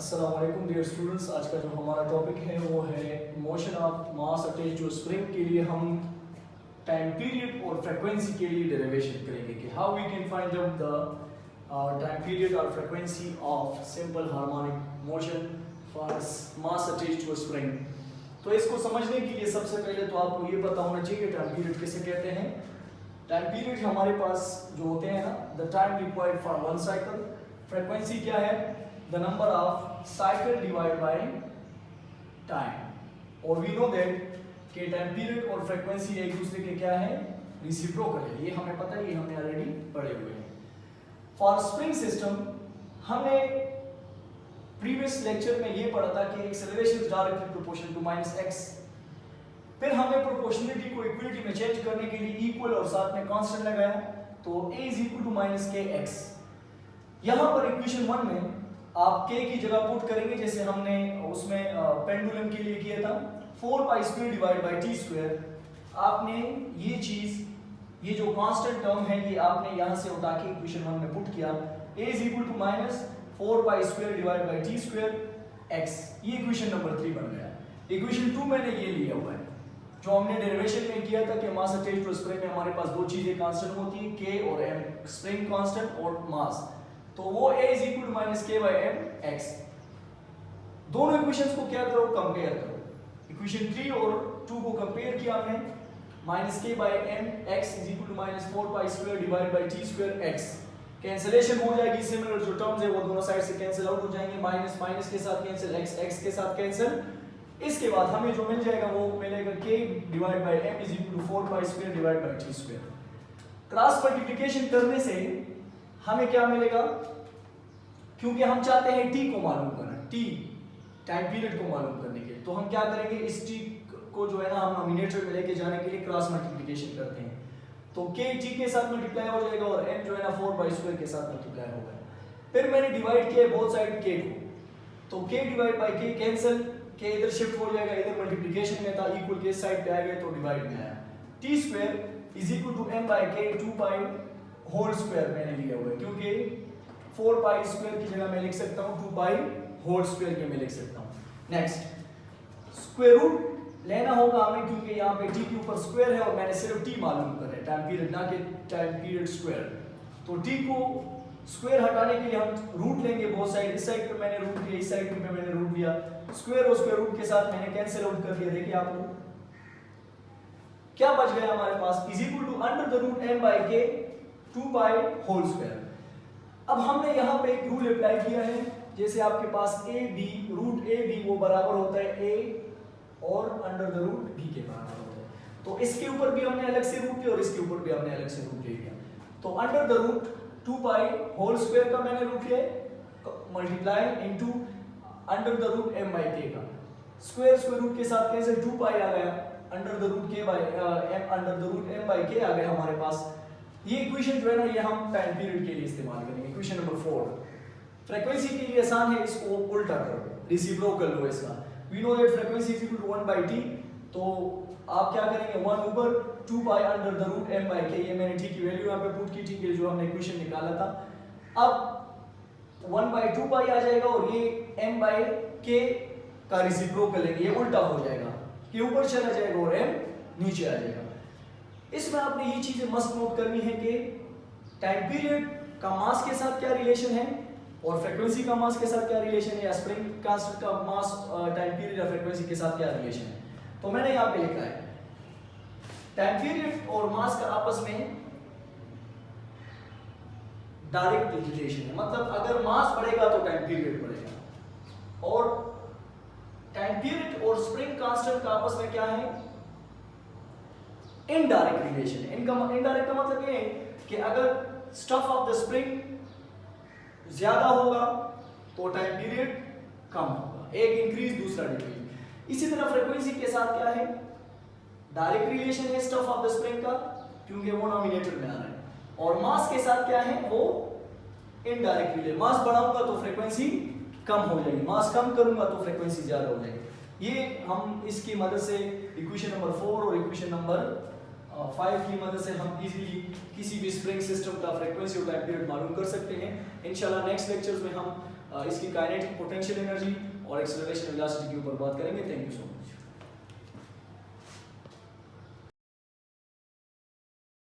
अस्सलाम वालेकुम dear students. आज का जो हमारा टॉपिक है वो है motion of mass attach to spring के लिए हम टाइम पीरियड और फ्रीक्वेंसी के लिए डेरिवेशन करेंगे कि how we can find out the time period और frequency of simple harmonic motion for mass attach to spring. तो इसको समझने के लिए सबसे पहले तो आपको ये पता होना चाहिए टाइम पीरियड किसे कहते हैं। टाइम पीरियड हमारे पास जो होते हैं ना, the time required for one cycle. Frequency क्या है? the number of cycle divided by time। और we know that कि टाइम पीरियड और फ्रीक्वेंसी एक दूसरे के क्या है, रेसिप्रोकल है। ये हमें पता है, ये हमने ऑलरेडी पढ़े हुए हैं। फॉर स्प्रिंग सिस्टम हमने प्रीवियस लेक्चर में ये पढ़ा था कि acceleration is directly proportional to minus x. फिर हमने प्रोपोर्शनलिटी को इक्वलिटी में चेंज करने के लिए इक्वल और साथ में कांस्टेंट लगाया, तो a is equal to minus k x. यहां पर इक्वेशन 1 में आप k की जगह पुट करेंगे जैसे हमने उसमें पेंडुलम के लिए किया था, 4 pi square divide by t square. आपने ये चीज, ये जो कांस्टेंट टर्म है, ये आपने यहां से उठा के इक्वेशन 1 में पुट किया। a is equal to minus 4 pi square divide by t square x। ये इक्वेशन नंबर 3 बन गया। इक्वेशन 2 मैंने ये लिया हुआ है जो हमने डेरिवेशन में किया था कि मास अटैच्ड टू स्प्रिंग में हमारे पास दो चीजें कांस्टेंट होती है, k और m। स्प्रिंग कांस्टेंट और मास, तो वो a is equal to minus k by m x. दोनों इक्वेशंस को क्या करो, कंपेयर करो। इक्वेशन 3 और 2 को कंपेयर किया हमने, minus k by m x is equal to minus 4 pi square divide by t square x. Cancellation हो जाएगी, सिमिलर जो टर्म्स है वो दोनों साइड से कैंसिल आउट हो जाएंगे। माइनस माइनस के साथ कैंसिल, एक्स एक्स के साथ कैंसिल। इसके बाद हमें जो मिल जाएगा वो मिलेगा k divide by m is equal to 4 pi square divide by t square. Cross multiplication करने से हमें क्या मिलेगा, क्योंकि हम चाहते हैं t को मालूम करना, t टाइम पीरियड को मालूम करने के लिए, तो हम क्या करेंगे, इस t को जो है ना हम नोमिनेटर में लेके जाने के लिए क्रॉस मल्टीप्लिकेशन करते हैं। तो k t के साथ मल्टीप्लाई हो जाएगा और m जो है ना 4 पाई स्क्वायर के साथ मल्टीप्लाई होगा। फिर मैंने डिवाइड किया बोथ साइड k को, तो k divide by k cancel, k इधर शिफ्ट हो जाएगा, इधर मल्टीप्लिकेशन में था, इक्वल के साइड पे आ गया तो डिवाइड में आया। t square is equal to m by k 2 pi whole square मैंने लिया हुआ है, क्योंकि 4 पाई स्क्वायर की जगह मैं लिख सकता हूं 2 पाई होल स्क्वायर के मैं लिख सकता हूं। नेक्स्ट स्क्वायर रूट लेना होगा हमें, क्योंकि यहां पे t के ऊपर स्क्वायर है और मैंने सिर्फ t मालूम करना है, टाइम पीरियड ना कि टाइम पीरियड स्क्वायर। तो t को स्क्वायर हटाने के लिए हम रूट लेंगे बोथ साइड। इस साइड पे मैंने रूट लिया, इस साइड पे मैंने रूट लिया, स्क्वायर और स्क्वायर रूट के साथ मैंने कैंसिल आउट कर दिया। देखिए आप लोग क्या बच गया हमारे पास, is equal to under the root m by k 2 pi whole square. अब हमने यहाँ पे एक रूल अप्लाई किया है, जैसे आपके पास a b root a b वो बराबर होता है a और अंडर द रूट b के बराबर होता है। तो इसके ऊपर भी हमने अलग से रूट लिया और इसके ऊपर भी हमने अलग से रूट ले लिया। तो under the root 2 pi whole square का मैंने रूट लिया, multiply into under the root m by k का, स्क्वायर स्क्वायर रूट के साथ कैंसिल, 2 पाई आ गया, under the root k by m under the root m by k आ गया हमारे पास। ये इक्वेशन जो है ना, ये हम टाइम पीरियड के लिए इस्तेमाल करेंगे। इक्वेशन नंबर 4 फ्रीक्वेंसी के लिए आसान है, इसको उल्टा करो, रेसिप्रोकल लो इसका। We know that frequency is equal to 1 by t, तो आप क्या करेंगे 1 ऊपर 2 pi under the root m by k। ये मैंने t की वैल्यू यहां पे पुट की, ठीक है, जो हमने इक्वेशन निकाला था। अब 1 बाय 2 पाई आ जाएगा और ये m बाय k का रेसिप्रोकल है, ये उल्टा हो जाएगा, ये ऊपर चला जाएगा और m नीचे आ जाएगा। इसमें आपने ये चीजें मस्ट नोट करनी है कि टाइम पीरियड का मास के साथ क्या रिलेशन है और फ्रीक्वेंसी का मास के साथ क्या रिलेशन है, या स्प्रिंग कांस्टेंट का मास टाइम पीरियड या फ्रीक्वेंसी के साथ क्या रिलेशन है। तो मैंने यहाँ पे लिखा है टाइम पीरियड और मास का आपस में डायरेक्ट रिलेशन है, मतलब अगर मास बढ़ेगा तो टाइम पीरियड बढ़ेगा, और टाइम पीरियड और स्प्रिंग कांस्टेंट का आपस में क्या है, इनडायरेक्ट रिलेशन है। इनडायरेक्ट का मतलब ये है कि अगर स्टफ ऑफ द स्प्रिंग ज्यादा होगा तो टाइम पीरियड कम होगा, एक इंक्रीज दूसरा डिक्रीज। इसी तरह फ्रीक्वेंसी के साथ क्या है, डायरेक्ट रिलेशन है स्टफ ऑफ द स्प्रिंग का, क्योंकि वो नॉमिनेटर में आ रहा है, और मास के साथ क्या है, वो इनडायरेक्ट रिलेशन। मास बढ़ाऊंगा तो फ्रीक्वेंसी कम हो जाएगी, मास कम करूंगा तो फ्रीक्वेंसी ज्यादा हो जाएगी। ये हम इसकी मदद से इक्वेशन नंबर 4 और इक्वेशन नंबर 5 की मदद से हम इजीली किसी भी स्प्रिंग सिस्टम का फ्रीक्वेंसी और टाइम पीरियड मालूम कर सकते हैं। इंशाल्लाह नेक्स्ट लेक्चर्स में हम इसकी काइनेटिक पोटेंशियल एनर्जी और एक्सेलरेशन वेलोसिटी के ऊपर बात करेंगे। Thank you so much.